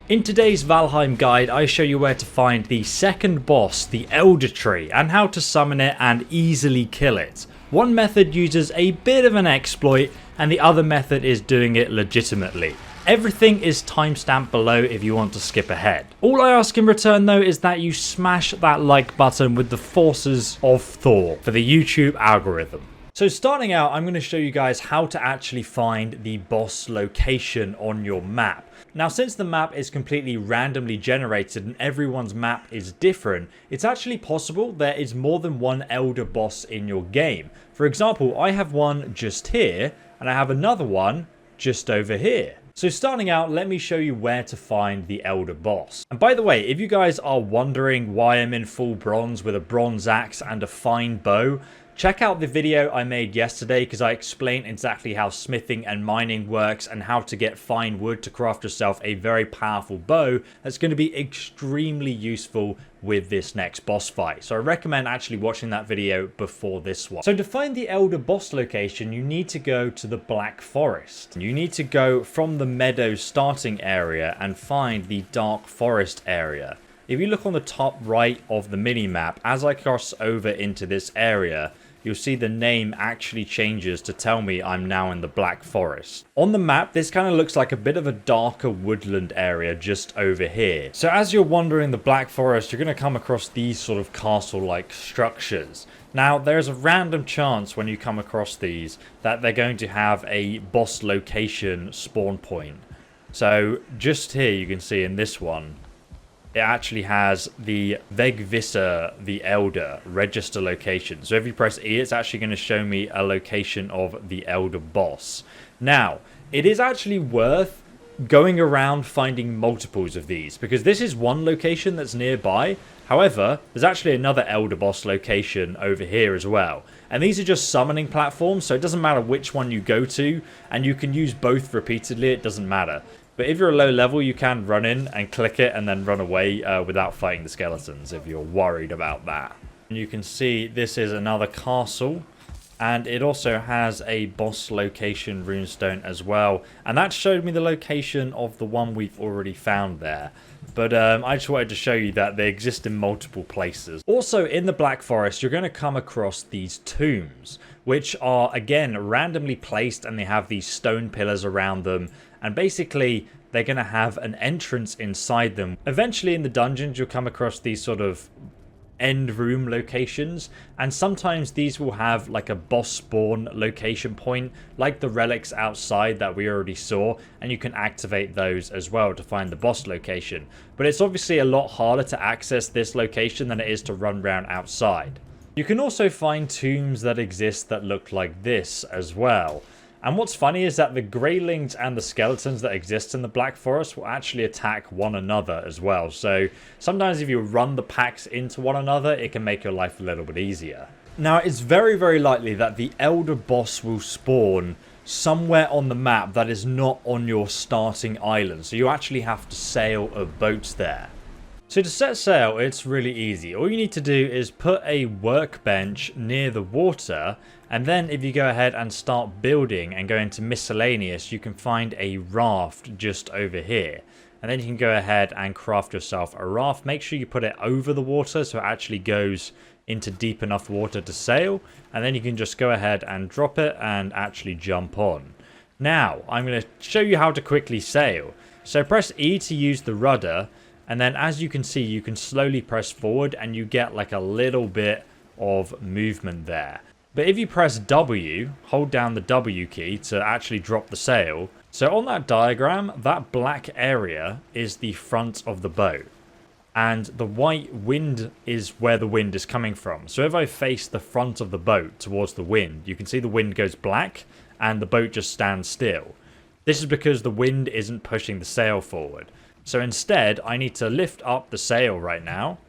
In today's Valheim guide, I show you where to find the second boss, the Elder Tree, and how to summon it and easily kill it. One method uses a bit of an exploit, and the other method is doing it legitimately. Everything is timestamped below if you want to skip ahead. All I ask in return though is that you smash that like button with the forces of Thor for the YouTube algorithm. So starting out, I'm going to show you guys how to actually find the boss location on your map. Now, since the map is completely randomly generated and everyone's map is different, it's actually possible there is more than one elder boss in your game. For example, I have one just here and I have another one just over here. So starting out, let me show you where to find the elder boss. And by the way, if you guys are wondering why I'm in full bronze with a bronze axe and a fine bow, check out the video I made yesterday because I explain exactly how smithing and mining works and how to get fine wood to craft yourself a very powerful bow that's going to be extremely useful with this next boss fight. So I recommend actually watching that video before this one. So to find the elder boss location, you need to go to the Black Forest. You need to go from the meadow starting area and find the dark forest area. If you look on the top right of the mini-map, as I cross over into this area, you'll see the name actually changes to tell me I'm now in the Black Forest. On the map, this kind of looks like a bit of a darker woodland area just over here. So as you're wandering the Black Forest, you're going to come across these sort of castle-like structures. Now, there's a random chance when you come across these that they're going to have a boss location spawn point. So just here you can see in this one, it actually has the Vegvisser the Elder register location. So if you press E, it's actually going to show me a location of the Elder boss. Now, it is actually worth going around finding multiples of these, because this is one location that's nearby. However, there's actually another Elder boss location over here as well. And these are just summoning platforms, so it doesn't matter which one you go to, and you can use both repeatedly, it doesn't matter. But if you're a low level, you can run in and click it and then run away without fighting the skeletons if you're worried about that. And you can see this is another castle, and it also has a boss location runestone as well. And that showed me the location of the one we've already found there. But I just wanted to show you that they exist in multiple places. Also, in the Black Forest, you're going to come across these tombs, which are, again, randomly placed, and they have these stone pillars around them. And basically, they're going to have an entrance inside them. Eventually, in the dungeons, you'll come across these sort of end room locations, and sometimes these will have like a boss spawn location point, like the relics outside that we already saw, and you can activate those as well to find the boss location. But it's obviously a lot harder to access this location than it is to run around outside. You can also find tombs that exist that look like this as well. And what's funny is that the greylings and the skeletons that exist in the Black Forest will actually attack one another as well. So sometimes if you run the packs into one another, it can make your life a little bit easier. Now, it's very, very likely that the Elder boss will spawn somewhere on the map that is not on your starting island. So you actually have to sail a boat there. So to set sail, it's really easy. All you need to do is put a workbench near the water, and then if you go ahead and start building and go into miscellaneous, you can find a raft just over here. And then you can go ahead and craft yourself a raft. Make sure you put it over the water so it actually goes into deep enough water to sail. And then you can just go ahead and drop it and actually jump on. Now, I'm going to show you how to quickly sail. So press E to use the rudder. And then as you can see, you can slowly press forward and you get like a little bit of movement there. But if you press W, hold down the W key to actually drop the sail. So on that diagram, that black area is the front of the boat. And the white wind is where the wind is coming from. So if I face the front of the boat towards the wind, you can see the wind goes black and the boat just stands still. This is because the wind isn't pushing the sail forward. So instead, I need to lift up the sail right now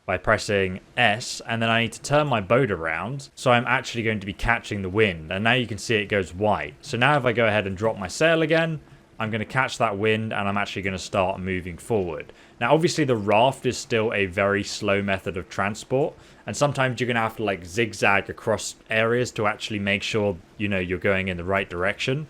by pressing S, and then I need to turn my boat around so I'm actually going to be catching the wind. And now you can see it goes white. So now if I go ahead and drop my sail again, I'm going to catch that wind and I'm actually going to start moving forward. Now obviously the raft is still a very slow method of transport, and sometimes you're going to have to like zigzag across areas to actually make sure, you know, you're going in the right direction.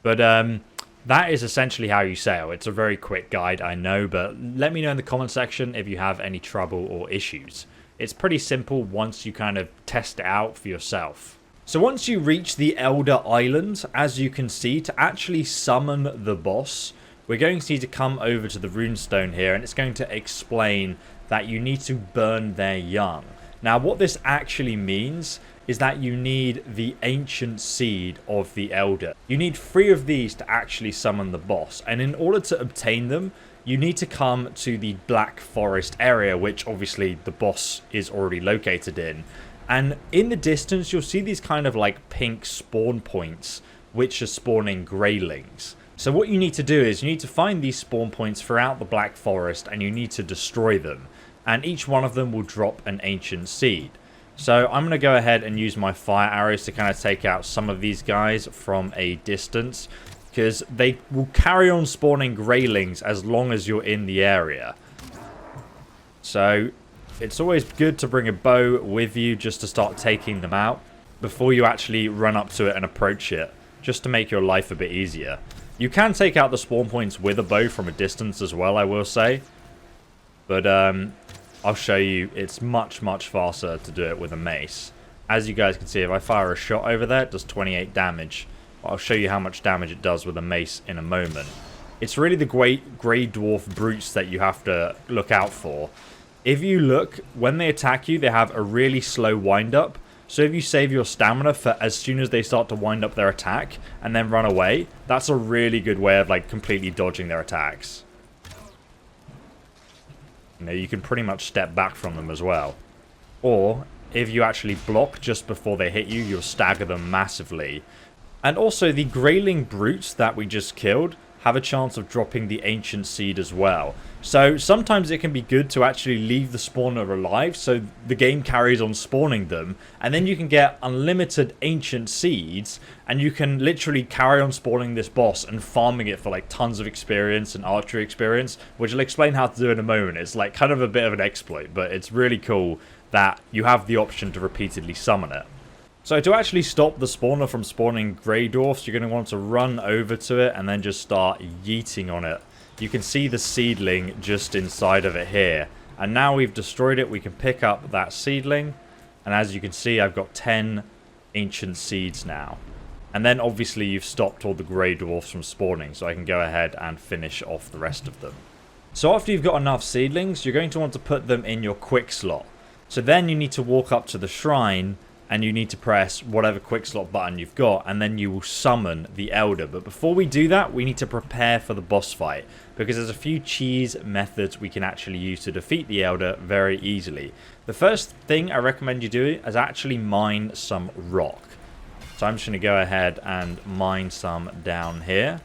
But That is essentially how you sail. It's a very quick guide, I know, but let me know in the comment section if you have any trouble or issues. It's pretty simple once you kind of test it out for yourself. So once you reach the Elder Island, as you can see, to actually summon the boss, we're going to need to come over to the runestone here, and it's going to explain that you need to burn their young. Now what this actually means is that you need the ancient seed of the Elder. You need 3 of these to actually summon the boss, and in order to obtain them, you need to come to the Black Forest area, which obviously the boss is already located in. And in the distance, you'll see these kind of like pink spawn points, which are spawning greylings. So what you need to do is you need to find these spawn points throughout the Black Forest, and you need to destroy them. And each one of them will drop an ancient seed. So I'm going to go ahead and use my fire arrows to kind of take out some of these guys from a distance, because they will carry on spawning greylings as long as you're in the area. So it's always good to bring a bow with you just to start taking them out before you actually run up to it and approach it, just to make your life a bit easier. You can take out the spawn points with a bow from a distance as well, I will say. But I'll show you, it's much faster to do it with a mace. As you guys can see, if I fire a shot over there, it does 28 damage. I'll show you how much damage it does with a mace in a moment. It's really the grey dwarf brutes that you have to look out for. If you look, when they attack you, they have a really slow wind up. So if you save your stamina for as soon as they start to wind up their attack and then run away, that's a really good way of like completely dodging their attacks. You know, you can pretty much step back from them as well. Or if you actually block just before they hit you, you'll stagger them massively. And also the greyling brutes that we just killed have a chance of dropping the ancient seed as well. So sometimes it can be good to actually leave the spawner alive so the game carries on spawning them, and then you can get unlimited ancient seeds and you can literally carry on spawning this boss and farming it for like tons of experience and archery experience, which I'll explain how to do in a moment. It's like kind of a bit of an exploit, but it's really cool that you have the option to repeatedly summon it. So to actually stop the spawner from spawning grey dwarfs, you're going to want to run over to it and then just start yeeting on it. You can see the seedling just inside of it here. And now we've destroyed it, we can pick up that seedling. And as you can see, I've got 10 ancient seeds now. And then obviously you've stopped all the grey dwarfs from spawning, so I can go ahead and finish off the rest of them. So after you've got enough seedlings, you're going to want to put them in your quick slot. So then you need to walk up to the shrine and you need to press whatever quick slot button you've got, and then you will summon the Elder. But before we do that, we need to prepare for the boss fight, because there's a few cheese methods we can actually use to defeat the Elder very easily. The first thing I recommend you do is actually mine some rock. So I'm just going to go ahead and mine some down here.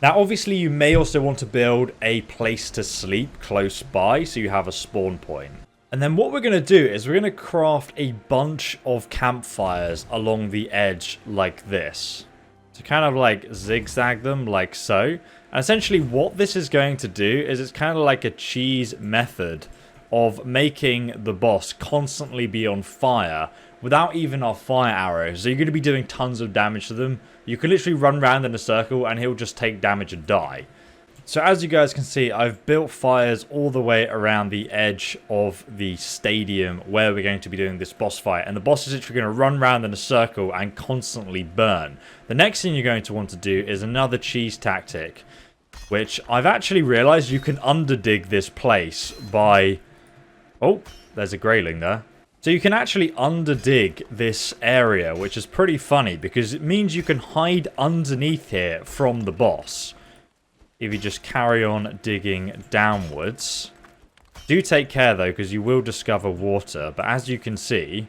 Now obviously you may also want to build a place to sleep close by so you have a spawn point. And then what we're going to do is we're going to craft a bunch of campfires along the edge like this. To kind of like zigzag them like so. And essentially what this is going to do is it's kind of like a cheese method of making the boss constantly be on fire without even our fire arrows. So you're going to be doing tons of damage to them. You can literally run around in a circle and he'll just take damage and die. So as you guys can see, I've built fires all the way around the edge of the stadium where we're going to be doing this boss fight. And the boss is literally going to run around in a circle and constantly burn. The next thing you're going to want to do is another cheese tactic, which I've actually realized you can underdig this place by... Oh, there's a greyling there. So you can actually underdig this area, which is pretty funny because it means you can hide underneath here from the boss. If you just carry on digging downwards. Do take care though, because you will discover water. But as you can see,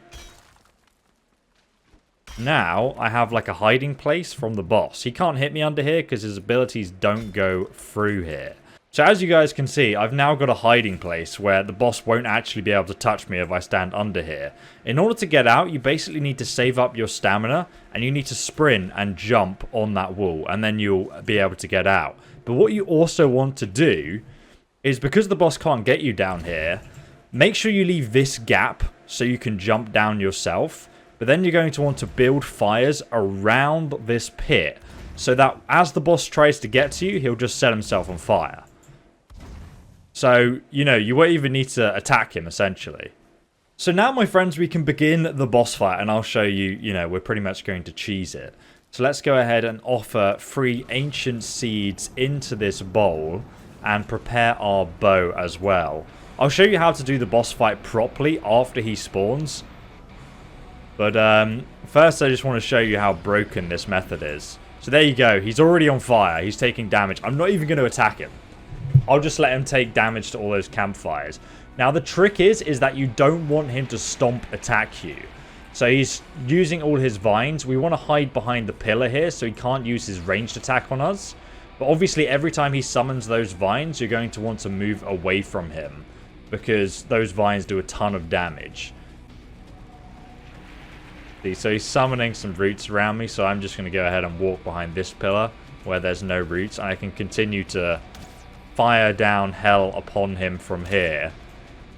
now I have like a hiding place from the boss. He can't hit me under here because his abilities don't go through here. So as you guys can see, I've now got a hiding place where the boss won't actually be able to touch me if I stand under here. In order to get out, you basically need to save up your stamina and you need to sprint and jump on that wall and then you'll be able to get out. But what you also want to do is, because the boss can't get you down here, make sure you leave this gap so you can jump down yourself. But then you're going to want to build fires around this pit so that as the boss tries to get to you, he'll just set himself on fire. So, you know, you won't even need to attack him, essentially. So now, my friends, we can begin the boss fight, and I'll show you, you know, we're pretty much going to cheese it. So let's go ahead and offer 3 ancient seeds into this bowl and prepare our bow as well. I'll show you how to do the boss fight properly after he spawns. But first I just want to show you how broken this method is. So there you go. He's already on fire. He's taking damage. I'm not even going to attack him. I'll just let him take damage to all those campfires. Now the trick is that you don't want him to stomp attack you. So he's using all his vines. We want to hide behind the pillar here so he can't use his ranged attack on us. But obviously every time he summons those vines, you're going to want to move away from him, because those vines do a ton of damage. See, so he's summoning some roots around me, so I'm just going to go ahead and walk behind this pillar where there's no roots, and I can continue to fire down hell upon him from here.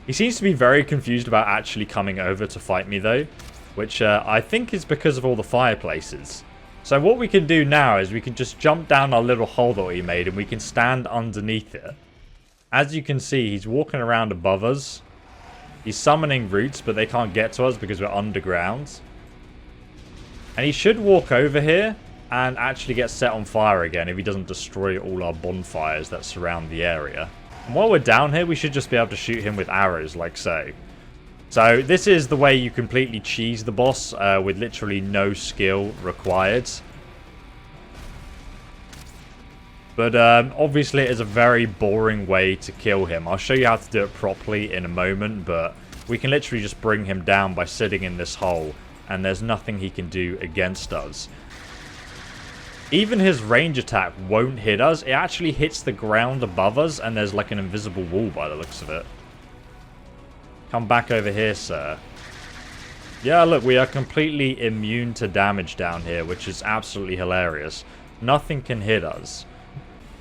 He seems to be very confused about actually coming over to fight me though, which I think is because of all the fireplaces. So what we can do now is we can just jump down our little hole that we made, and we can stand underneath it. As you can see, he's walking around above us. He's summoning roots, but they can't get to us because we're underground. And he should walk over here and actually get set on fire again if he doesn't destroy all our bonfires that surround the area. And while we're down here, we should just be able to shoot him with arrows like so. So this is the way you completely cheese the boss with literally no skill required. But obviously it is a very boring way to kill him. I'll show you how to do it properly in a moment, but we can literally just bring him down by sitting in this hole, and there's nothing he can do against us. Even his range attack won't hit us. It actually hits the ground above us, and there's like an invisible wall by the looks of it. Come back over here, sir. Yeah, look, we are completely immune to damage down here, which is absolutely hilarious. Nothing can hit us.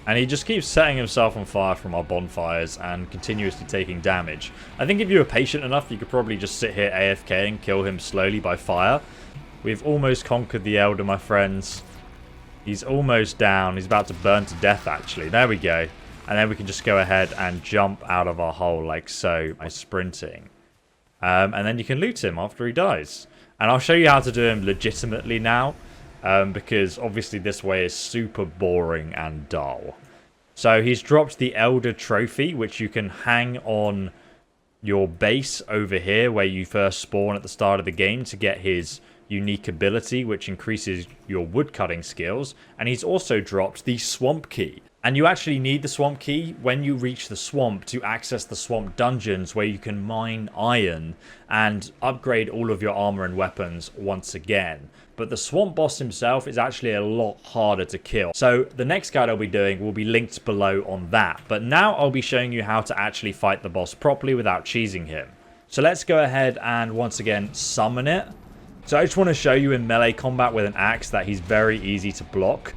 And he just keeps setting himself on fire from our bonfires and continuously taking damage. I think if you were patient enough, you could probably just sit here AFK and kill him slowly by fire. We've almost conquered the Elder, my friends. He's almost down. He's about to burn to death, actually. There we go. And then we can just go ahead and jump out of our hole like so by sprinting. And then you can loot him after he dies. And I'll show you how to do him legitimately now. Because obviously this way is super boring and dull. So he's dropped the Elder Trophy, which you can hang on your base over here where you first spawn at the start of the game to get his unique ability, which increases your woodcutting skills. And he's also dropped the Swamp Key. And you actually need the Swamp Key when you reach the swamp to access the swamp dungeons where you can mine iron and upgrade all of your armor and weapons once again. But the swamp boss himself is actually a lot harder to kill. So the next guide I'll be doing will be linked below on that. But now I'll be showing you how to actually fight the boss properly without cheesing him. So let's go ahead and once again summon it. So I just want to show you in melee combat with an axe that he's very easy to block.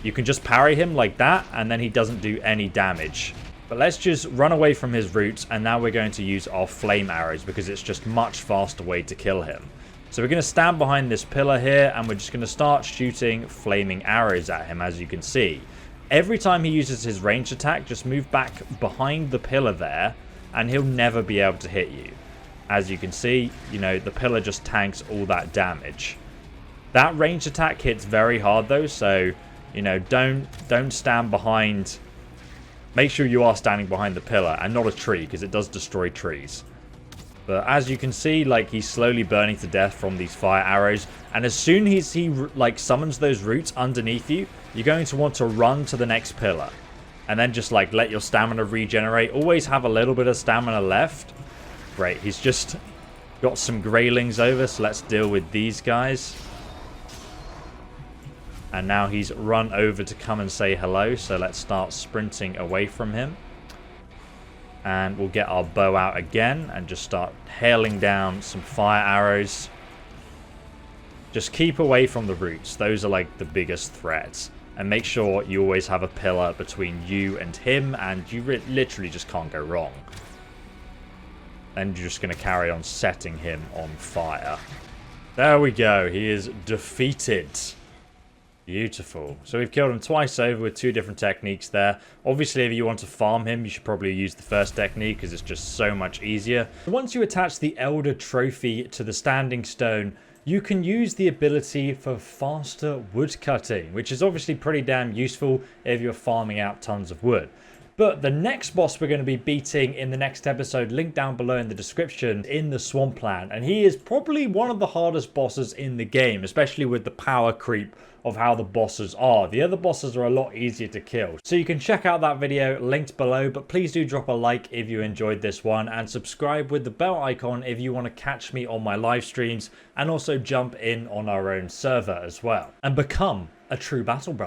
You can just parry him like that, and then he doesn't do any damage. But let's just run away from his roots, and now we're going to use our flame arrows because it's just much faster way to kill him. So we're going to stand behind this pillar here, and we're just going to start shooting flaming arrows at him, as you can see. Every time he uses his ranged attack, just move back behind the pillar there, and he'll never be able to hit you. As you can see, you know, the pillar just tanks all that damage. That ranged attack hits very hard though, so you know, don't stand behind. Make sure you are standing behind the pillar and not a tree, because it does destroy trees. But as you can see, like, he's slowly burning to death from these fire arrows. And as soon as he like summons those roots underneath you, you're going to want to run to the next pillar. And then just like let your stamina regenerate. Always have a little bit of stamina left. Great, he's just got some greylings over, so let's deal with these guys. And now he's run over to come and say hello, so let's start sprinting away from him. And we'll get our bow out again and just start hailing down some fire arrows. Just keep away from the roots. Those are like the biggest threats. And make sure you always have a pillar between you and him, and you literally just can't go wrong. Then you're just going to carry on setting him on fire. There we go. He is defeated. Beautiful. So we've killed him twice over with 2 different techniques there. Obviously, if you want to farm him, you should probably use the first technique because it's just so much easier. Once you attach the Elder Trophy to the Standing Stone, you can use the ability for faster wood cutting, which is obviously pretty damn useful if you're farming out tons of wood. But the next boss we're going to be beating in the next episode, link down below in the description, in the Swampland. And he is probably one of the hardest bosses in the game, especially with the power creep of how the bosses are. The other bosses are a lot easier to kill. So you can check out that video linked below, but please do drop a like if you enjoyed this one and subscribe with the bell icon if you want to catch me on my live streams and also jump in on our own server as well and become a true battle brother.